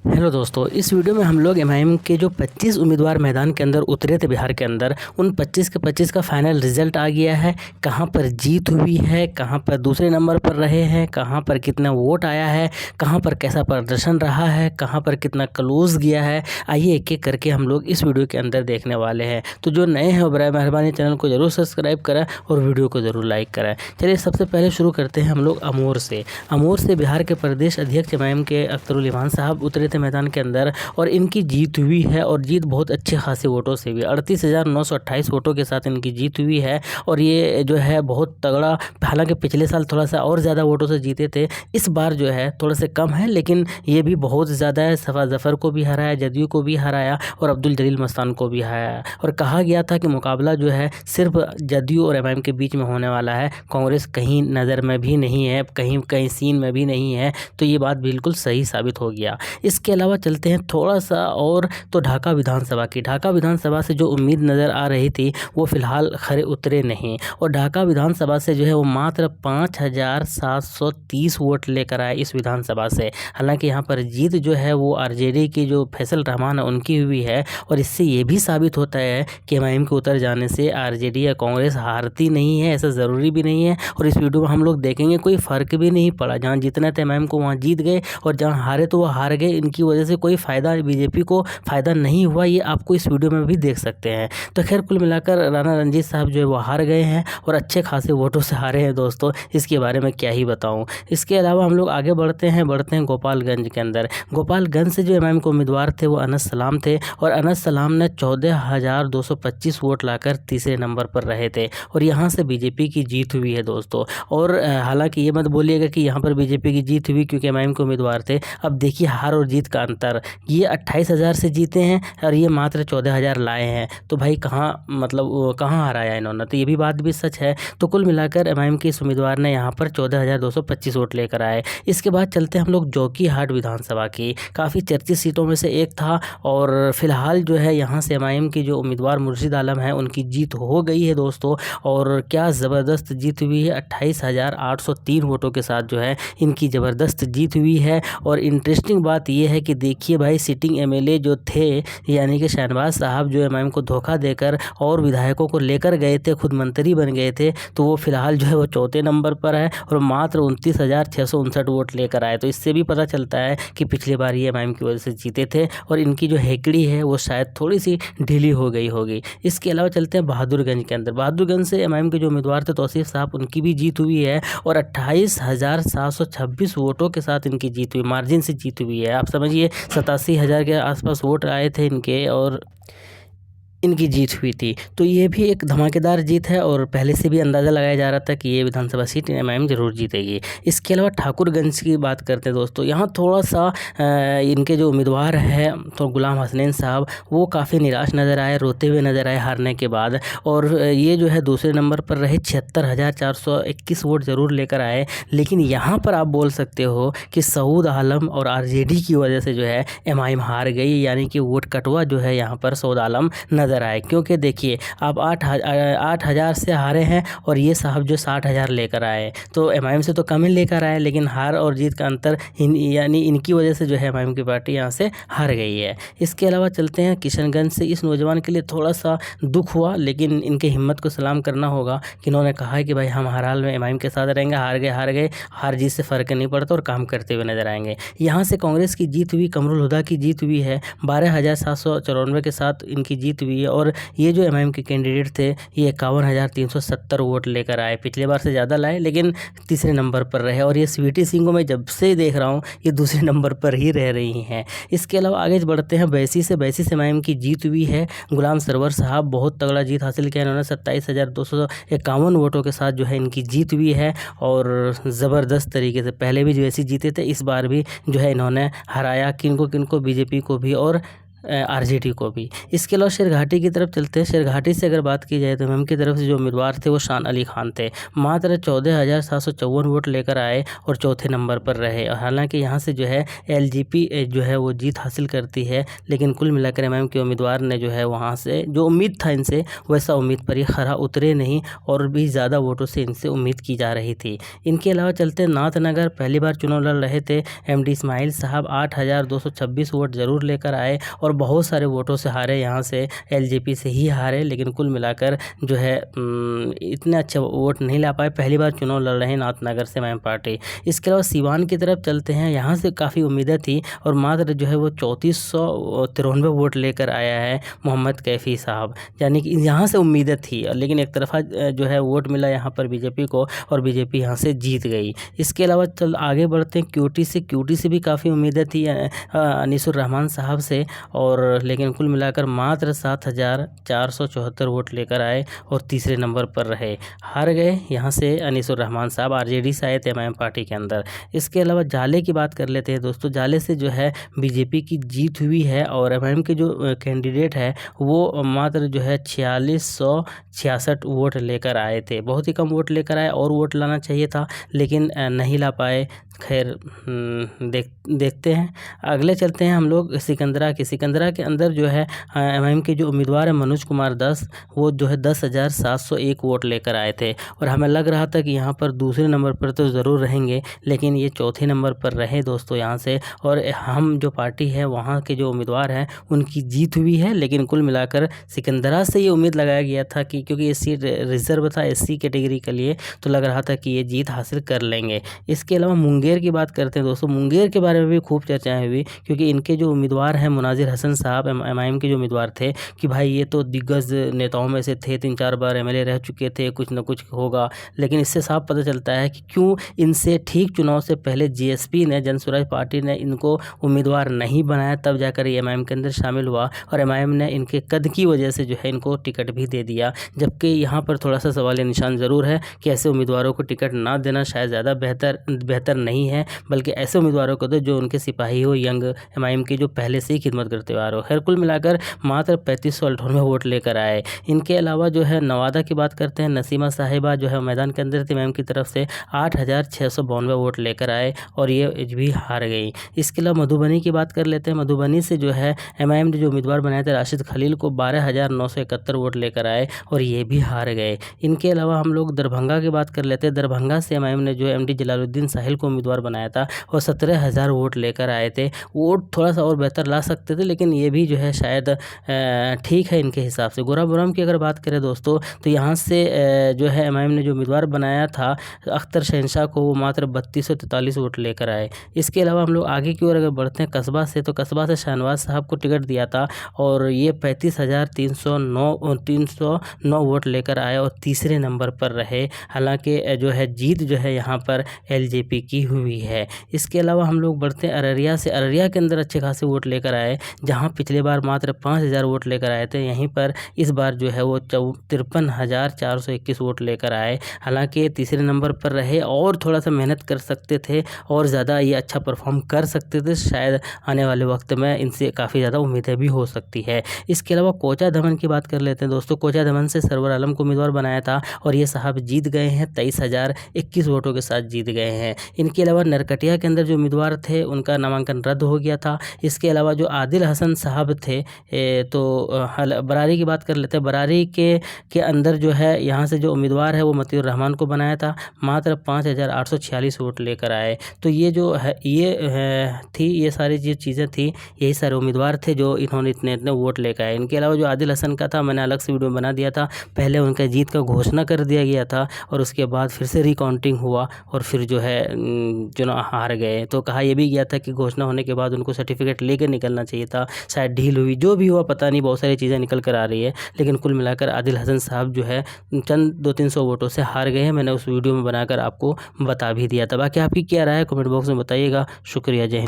Hello दोस्तों, इस video में हम लोग एमआईएम के जो 25 उम्मीदवार मैदान के अंदर उतरे थे बिहार के अंदर, उन 25 के 25 का फाइनल रिजल्ट आ गया है। कहां पर जीत हुई है, कहां पर दूसरे नंबर पर रहे हैं, कहां पर कितना वोट आया है, कहां पर कैसा प्रदर्शन रहा है, कहां पर कितना क्लोज गया है, आइए एक एक करके हम लोग इस वीडियो के अंदर देखने वाले हैं। तो जो नए हैं बराए मेहरबानी चैनल को जरूर सब्सक्राइब करें और वीडियो को ज़रूर लाइक करें। चलिए सबसे पहले शुरू करते हैं हम लोग अमोर से बिहार के प्रदेश अध्यक्ष एमआईएम के अख्तरुल इमान साहब उतरे थे मैदान के अंदर और इनकी जीत हुई है और जीत बहुत अच्छे खासे वोटों से भी 38,928 वोटों के साथ इनकी जीत हुई है। और ये जो है बहुत तगड़ा, हालांकि पिछले साल थोड़ा सा और ज़्यादा वोटों से जीते थे, इस बार जो है थोड़ा से कम है, लेकिन ये भी बहुत ज़्यादा है। सफा जफ़र को भी हराया, जदयू को भी हराया और अब्दुल जलील मस्तान को भी हराया। और कहा गया था कि मुकाबला जो है सिर्फ जदयू और एमआईएम के बीच में होने वाला है, कांग्रेस कहीं नज़र में भी नहीं है, कहीं कहीं सीन में भी नहीं है। तो ये बात बिल्कुल सही साबित हो गया। इसके अलावा चलते हैं थोड़ा सा और, तो ढाका विधानसभा से जो उम्मीद नज़र आ रही थी वो फिलहाल खरे उतरे नहीं। और ढाका विधानसभा से जो है वो मात्र 5,730 वोट लेकर आए इस विधानसभा से। हालांकि यहाँ पर जीत जो है वो आरजेडी की जो फैसल रहमान है उनकी हुई है। और इससे ये भी साबित होता है कि एमआईएम के उतर जाने से आरजेडी या कांग्रेस हारती नहीं है, ऐसा ज़रूरी भी नहीं है। और इस वीडियो में हम लोग देखेंगे कोई फ़र्क भी नहीं पड़ा, जहाँ जीतना था एमआईएम को वहाँ जीत गए और जहाँ हारे तो वो हार गए। इनकी वजह से कोई फ़ायदा बीजेपी को फ़ायदा नहीं हुआ, ये आपको इस वीडियो में भी देख सकते हैं। तो खैर कुल मिलाकर राणा रंजीत साहब जो है वो हार गए हैं और अच्छे खासे वोटों से हारे हैं दोस्तों, इसके बारे में क्या ही बताऊं। इसके अलावा हम लोग आगे बढ़ते हैं गोपालगंज के अंदर। गोपालगंज से जो एमआईएम के उम्मीदवार थे वो अनस सलाम थे और अनस सलाम ने 14,225 वोट लाकर तीसरे नंबर पर रहे थे और यहाँ से बीजेपी की जीत हुई है दोस्तों। और हालांकि ये मत बोलिएगा कि यहाँ पर बीजेपी की जीत हुई क्योंकि एमआईएम के उम्मीदवार थे। अब देखिए हार और जीत का अंतर, ये 28,000 से जीते हैं और ये मात्र 14,000 लाए हैं। तो भाई कहाँ, मतलब कहाँ हराया इन्होंने, तो ये भी बात भी सच है। तो कुल मिलाकर एमआईएम के इस उम्मीदवार ने यहाँ पर 14,225 वोट लेकर आए। इसके बाद चलते हैं हम लोग जोकीहाट विधानसभा की, काफ़ी चर्चित सीटों में से एक था। और फिलहाल जो है यहाँ से एमआईएम की जो उम्मीदवार मुर्शिद आलम है उनकी जीत हो गई है दोस्तों। और क्या ज़बरदस्त जीत हुई है, 28,803 वोटों के साथ जो है इनकी ज़बरदस्त जीत हुई है। और इंटरेस्टिंग बात यह है कि देखिए भाई, सिटिंग एमएलए जो थे यानी कि शहनवाज साहब जो एमआईएम को धोखा देकर और विधायकों को लेकर गए थे, खुद मंत्री बन गए थे, तो वो फिलहाल जो है वो चौथे नंबर पर है और मात्र 29,659 वोट लेकर आए। तो इससे भी पता चलता है कि पिछली बार ये एमआईएम की वजह से जीते थे और इनकी जो हेकड़ी है वो शायद थोड़ी सी ढीली हो गई होगी। इसके अलावा चलते हैं बहादुरगंज के अंदर। बहादुरगंज से एमआईएम के जो उम्मीदवार थे तौसीफ साहब, उनकी भी जीत हुई है और 28,726 वोटों के साथ इनकी जीत हुई, मार्जिन से जीत हुई है। आप समझिए 87,000 के आसपास वोट आए थे इनके और इनकी जीत हुई थी। तो ये भी एक धमाकेदार जीत है और पहले से भी अंदाज़ा लगाया जा रहा था कि ये विधानसभा सीट एमआईएम जरूर जीतेगी। इसके अलावा ठाकुरगंज की बात करते हैं दोस्तों, यहाँ थोड़ा सा इनके जो उम्मीदवार हैं तो गुलाम हसनैन साहब, वो काफ़ी निराश नज़र आए, रोते हुए नज़र आए हारने के बाद। और ये जो है दूसरे नंबर पर रहे, 76,421 वोट ज़रूर लेकर आए। लेकिन यहाँ पर आप बोल सकते हो कि सऊद आलम और आरजेडी की वजह से जो है एमआईएम हार गई, यानी कि वोट कटवा जो है यहाँ पर सऊद आलम नज़र आए। क्योंकि देखिए आप 8,000 से हारे हैं और ये साहब जो 60,000 लेकर आए, तो एमआईएम से तो कम ही लेकर आए, लेकिन हार और जीत का अंतर यानी इनकी वजह से जो है एमआईएम की पार्टी यहाँ से हार गई है। इसके अलावा चलते हैं किशनगंज से। इस नौजवान के लिए थोड़ा सा दुख हुआ, लेकिन इनके हिम्मत को सलाम करना होगा कि इन्होंने कहा है कि भाई हम हर हाल में एमआईएम के साथ रहेंगे, हार गए, हार जीत से फ़र्क नहीं पड़ता और काम करते हुए नजर आएंगे। यहाँ से कांग्रेस की जीत हुई, कमरुल हुदा की जीत हुई है, 12,794 के साथ इनकी जीत हुई है। और ये जो एमआईएम के कैंडिडेट थे ये 51,370 वोट लेकर आए, पिछले बार से ज़्यादा लाए लेकिन तीसरे नंबर पर रहे। और ये स्वीटी सिंह को मैं जब से देख रहा हूँ ये दूसरे नंबर पर ही रह रही हैं। इसके अलावा आगे बढ़ते हैं बैसी से एमआईएम की जीत हुई है। गुलाम सरवर साहब बहुत तगड़ा जीत हासिल किया इन्होंने, 27,251 वोटों के साथ जो है इनकी जीत हुई है। और ज़बरदस्त तरीके से पहले भी जो ऐसी जीते थे, इस बार भी जो है इन्होंने हराया किनको बीजेपी को भी और आरजेडी को भी। इसके अलावा शेरघाटी की तरफ चलते हैं। शेरघाटी से अगर बात की जाए तो एमएम की तरफ से जो उम्मीदवार थे वो शान अली खान थे। मात्र 14,754 वोट लेकर आए और चौथे नंबर पर रहे। और हालांकि यहाँ से जो है एलजेपी जो है वो जीत हासिल करती है, लेकिन कुल मिलाकर एमएम के उम्मीदवार ने जो है वहाँ से जो उम्मीद था इनसे वैसा उम्मीद पर ये खरा उतरे नहीं और भी ज़्यादा वोटों से इनसे उम्मीद की जा रही थी। इनके अलावा चलते नाथनगर, पहली बार चुनाव लड़ रहे थे एमडी इस्माइल साहब। 8,226 वोट ज़रूर लेकर आए और बहुत सारे वोटों से हारे, यहाँ से एलजेपी से ही हारे, लेकिन कुल मिलाकर जो है इतने अच्छे वोट नहीं ला पाए। पहली बार चुनाव लड़ रहे हैं नाथनगर से एमएम पार्टी। इसके अलावा सीवान की तरफ चलते हैं। यहाँ से काफ़ी उम्मीदें थी और मात्र जो है वो 3493 वोट लेकर आया है मोहम्मद कैफ़ी साहब, यानी कि यहाँ से उम्मीदें थी, लेकिन एक तरफा जो है वोट मिला यहाँ पर बीजेपी को और बीजेपी यहाँ से जीत गई। इसके अलावा चल आगे बढ़ते हैं क्यूटी से भी काफ़ी उम्मीदें थी अनीसुर रहमान साहब से, और लेकिन कुल मिलाकर मात्र 7,474 वोट लेकर आए और तीसरे नंबर पर रहे। हार गए यहाँ से अनीसुर रहमान साहब, आरजेडी से आए थे एमआईएम पार्टी के अंदर। इसके अलावा जाले की बात कर लेते हैं दोस्तों। जाले से जो है बीजेपी की जीत हुई है और एमआईएम के जो कैंडिडेट है वो मात्र जो है 4666 वोट लेकर आए थे। बहुत ही कम वोट लेकर आए, और वोट लाना चाहिए था लेकिन नहीं ला पाए। खैर देखते हैं। अगले चलते हैं हम लोग सिकंदरा के अंदर जो है एमआईएम के जो उम्मीदवार है मनोज कुमार दास, वो जो है 10,701 वोट लेकर आए थे और हमें लग रहा था कि यहाँ पर दूसरे नंबर पर तो ज़रूर रहेंगे, लेकिन ये चौथे नंबर पर रहे दोस्तों यहाँ से। और हम जो पार्टी है वहाँ के जो उम्मीदवार हैं उनकी जीत हुई है, लेकिन कुल मिलाकर सिकंदरा से ये उम्मीद लगाया गया था कि क्योंकि ये सीट रिजर्व था एससी कैटेगरी के लिए, तो लग रहा था कि ये जीत हासिल कर लेंगे। इसके अलावा मुंगेर की बात करते हैं दोस्तों। मुंगेर के बारे में भी खूब चर्चाएं हुई, क्योंकि इनके जो उम्मीदवार हैं मुनाजिर हसन साहब एमआईएम के जो उम्मीदवार थे कि भाई ये तो दिग्गज नेताओं में से थे, 3-4 बार एमएलए रह चुके थे, कुछ ना कुछ होगा। लेकिन इससे साफ पता चलता है कि क्यों इनसे ठीक चुनाव से पहले जीएसपी ने, जन स्वराज पार्टी ने इनको उम्मीदवार नहीं बनाया, तब जाकर ये एमआईएम के अंदर शामिल हुआ और एमआईएम ने इनके कद की वजह से जो है इनको टिकट भी दे दिया। जबकि यहाँ पर थोड़ा सा सवालिया निशान ज़रूर है कि ऐसे उम्मीदवारों को टिकट ना देना शायद ज़्यादा बेहतर नहीं है, बल्कि ऐसे उम्मीदवारों को दो जो उनके सिपाही हो, यंग एमआईएम के जो पहले से ही खिदमत करते हुए आ रहे हो। खैर कुल मिलाकर मात्र 3598 वोट लेकर आए। इनके अलावा जो है नवादा की बात करते हैं। नसीमा साहिबा जो है मैदान के अंदर थी एमआईएम की तरफ से, 8,692 वोट लेकर आए और ये भी हार गई। इसके अलावा मधुबनी की बात कर लेते हैं। मधुबनी से जो है एमआईएम ने जो उम्मीदवार बनाए थे राशिद खलील को 12,971 वोट लेकर आए और ये भी हार गए। इनके अलावा हम लोग दरभंगा की बात कर लेते हैं। दरभंगा से एमआईएम ने जो एमडी जलालुद्दीन साहिल को उम्मीदवार बनाया था और 17,000 वोट लेकर आए थे। वोट थोड़ा सा और बेहतर ला सकते थे, लेकिन ये भी जो है शायद ठीक है इनके हिसाब से। गोरापुरम की अगर बात करें दोस्तों, तो यहाँ से जो है एमआईएम ने जो उम्मीदवार बनाया था अख्तर शहनशाह को, वो मात्र 3243 वोट लेकर आए। इसके अलावा हम लोग आगे की ओर अगर बढ़ते हैं कस्बा से, तो कस्बा से शाहनवाज साहब को टिकट दिया था और ये 35,309 वोट लेकर आए और तीसरे नंबर पर रहे। हालांकि जो है जीत जो है यहाँ पर एलजेपी की हुई है। इसके अलावा हम लोग बढ़ते हैं अररिया से। अररिया के अंदर अच्छे खासे वोट लेकर आए, जहाँ पिछले बार मात्र 5,000 वोट लेकर आए थे, यहीं पर इस बार जो है वो 53,421 वोट लेकर आए। हालांकि तीसरे नंबर पर रहे और थोड़ा सा मेहनत कर सकते थे और ज़्यादा ये अच्छा परफॉर्म कर सकते थे। शायद आने वाले वक्त में इनसे काफ़ी ज़्यादा उम्मीदें भी हो सकती है। इसके अलावा कोचा धमन की बात कर लेते हैं दोस्तों। कोचा धमन से सरवर आलम को उम्मीदवार बनाया था और ये साहब जीत गए हैं, 23,021 वोटों के साथ जीत गए हैं। इनके अलावा नरकटिया के अंदर जो उम्मीदवार थे उनका नामांकन रद्द हो गया था। इसके अलावा जो आदिल हसन साहब थे, तो बरारी की बात कर लेते हैं। बरारी के अंदर जो है यहाँ से जो उम्मीदवार है वो मतीउर रहमान को बनाया था, मात्र 5,846 वोट लेकर आए। तो ये जो है ये सारी जो चीज़ें थी, यही सारे उम्मीदवार थे जो इन्होंने इतने वोट लेकर आए। इनके अलावा जो आदिल हसन का था, मैंने अलग से वीडियो बना दिया था। पहले उनका जीत का घोषणा कर दिया गया था और उसके बाद फिर से रिकाउंटिंग हुआ और फिर जो है चुनाव हार गए। तो कहा यह भी गया था कि घोषणा होने के बाद उनको सर्टिफिकेट लेकर निकलना चाहिए था, शायद ढील हुई, जो भी हुआ पता नहीं, बहुत सारी चीज़ें निकल कर आ रही है। लेकिन कुल मिलाकर आदिल हसन साहब जो है चंद 200-300 वोटों से हार गए हैं। मैंने उस वीडियो में बनाकर आपको बता भी दिया था। बाकी आपकी क्या राय है कमेंट बॉक्स में बताइएगा। शुक्रिया, जय हिंद।